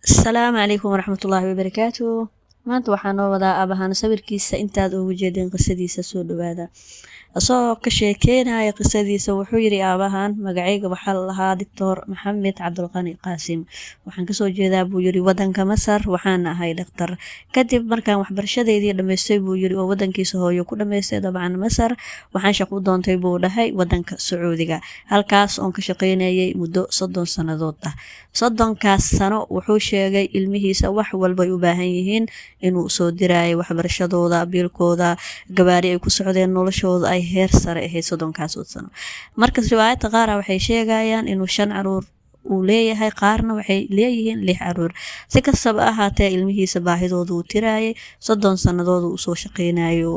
السلام عليكم ورحمة الله وبركاته. maanta waxaan noo wadaa aabahaan sawirkiisa intaad ugu jeedeen qisadiisa soo dhawaada asoo ka sheekeynaya qisadiisa wuxuu yiri aabahaan magacayga waxaa la lahaa Dr. Maxamed Cabdulqani Qaasim waxaan ka soo jeedaa buu yiri wadanka Masar waxaan ahay dhakhtar kadib markaan waxbarashadeedii dhameystay buu yiri oo wadankiisa hooyo ku dhameystay dabcan Masar waxaan shaqo u doontay buu dhahay wadanka Sacuudiga halkaas oo ka shaqeynayay muddo 30 sanadood ah 30kaas sano wuxuu sheegay ilmihiisa wax walba ay u baahan yihiin inuu soo diraayo waxbarashadooda biilkooda gabaari ay ku socdeen noloshooda ay heer sare ahayd 30kaas sano marka riwaayadda qaar waxay sheegayaan inuu 5 caruur uu leeyahay qaarna waxay leeyihiin 6 caruur si kastaba ahaatee ilmihiisa baahidoodu uu tiraayay 30 sanadood uu soo shaqeynayo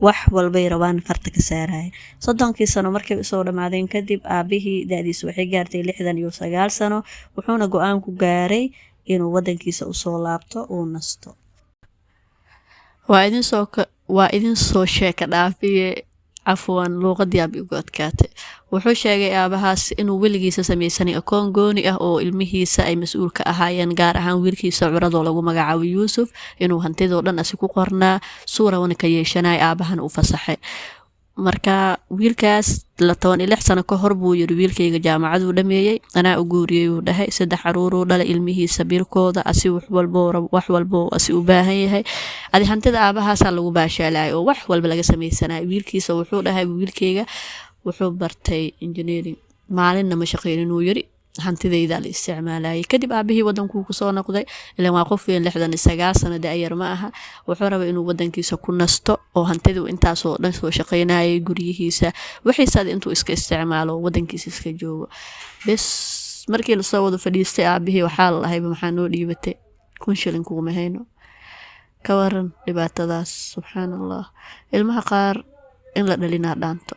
wax walba ay rabaan farta ka saarayay 30kii sano markay soo dhamaadeen kadib aabihii daadiisa waxay gaartay 69 sano wuxuuna go'aan ku gaaray inuu wadankiisa u soo laabto oo nasto waa idin soo sheeka dhaafiye afwan luqadii abi ugu adkaatay wuxuu sheegay aabahaas inuu weligiisa sameeyay akoon gooni ah oo ilmihiisa ay mas'uul ka ahaayeen gaar ahaan wiilkiisa curadoo lagu magacaabo Yuusuf inuu hantidoo dhan asi ku qornaa suura wana ka yeeshanay aabahan u fasaxay marka wiilkaas 16 sano ka hor buu yiri wiilkayga jaamacadu dhameeyay anaa u guuriyay uu dhahay 3 caruur oo dhalay ilmihiisa biilkooda asi wax walbo asi u baahan yahay adi hantida aabahaas lagu baashaalay oo wax walba laga sameeysanay wiilkiisa wuxuu dhahay wiilkayga wuxuu bartay engineering maalinna ma shaqeeynin uu yiri hantidayda la isticmaalay kadib aabihii wadanku ku soo noqday ilaa waa qof 69 sano da'yar ma aha wuxuu rabay inuu wadankiisa ku nasto oo hantidu intaas oo dhan soo shaqeynayay guriyihiisa wixiisa intuu iska isticmaalo wadankiisa iska joogo bas markii la soo wada fadhiistay aabihii waxa la lahayd maxaa noo dhiibatay 1 shilin kuma hayno ka waran dhibaatadaas subhanallah ilmaha qaar in la dhalina dhaanto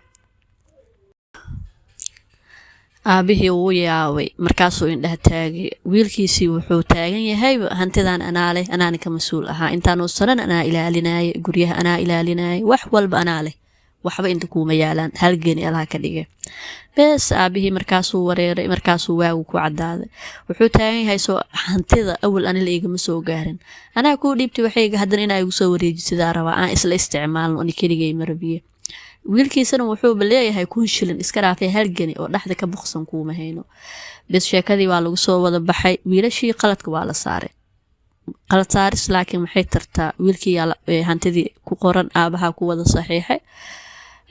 aabihii uu yaaway markaasuu indhaha taagay wiilkiisii wuxuu taagan yahay hantidan anaani ka mas'uul ahaa intaan oo sanan anaa ilaalinay guriyaha anaa ilaalinay wax walba anaa leh waxba inta kuma yaalaan halgeeni Allah ka dhigay bas aabihii markaasuu wareeray markaasuu waagu ku cadaaday wuxuu taagan yahay soo hantida awal aan la igama soo gaarin anaa ku dhiibtay waxayga hadan inay igu soo wareejisaa rabaa aan isla isticmaalno ani keligay marbiye wiilkiisana wuxuu baleeyahay 1 shilin iska raafay halgani oo dhaxda ka boqsan kuma hayno bas sheekadii waa lagu soo wada baxay wiilashii qaladka waa la saaray qalad saaris laakiin maxay tartaa wiilkii hantidii ku qoran aabaha ku wada saxiixay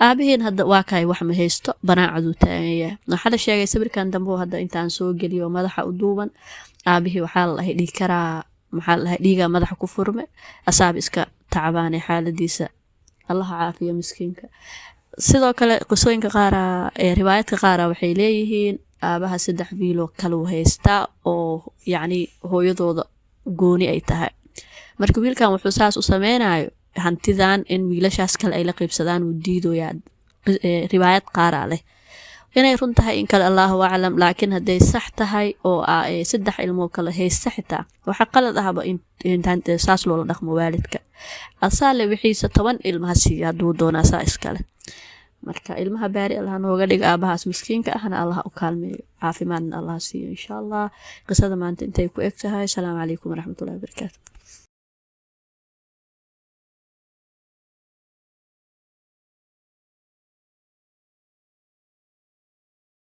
aabihiin hadda waa kay wax ma haysto banaacadu taagaya waxa la sheegay sawirkan dambe hadda intaan soo geliyo madaxa u duuban aabihii waxa la lahay dhig karaa maxaa la dhiga madaxa ku furme asaab iska tacbaanay xaaladiisa Allah caafiyo miskiinka sidoo kale qisooyinka qaar ee riwaayadka qaar waxay leeyihiin aabaha 3 wiil oo kala haysta oo yaani hooyadooda gooni ay tahay marka wiilkan wuxuu saas u sameynayo hantidan in wiilashaas kale ay la qaybsadaan uu diidooyaan riwaayad qaar leh inay runtahay in kale Allahu a'lam laakiin haday sax tahay oo 3 ilmo kala haysta xitaa waxa qalad ahba intaan saas loo dhaqmo waalidka asaale wixiisa 10 ilmaha si haduu doonaa saa iskale marka ilmaha baari Allah nooga dhig aabahaas miskiinka ahna Allah u kaalmeeyo caafimaadna Allah siiyo insha Allah qisada maanta intay ku egtahay assalamu alaykum wa rahmatullahi wa barakatuh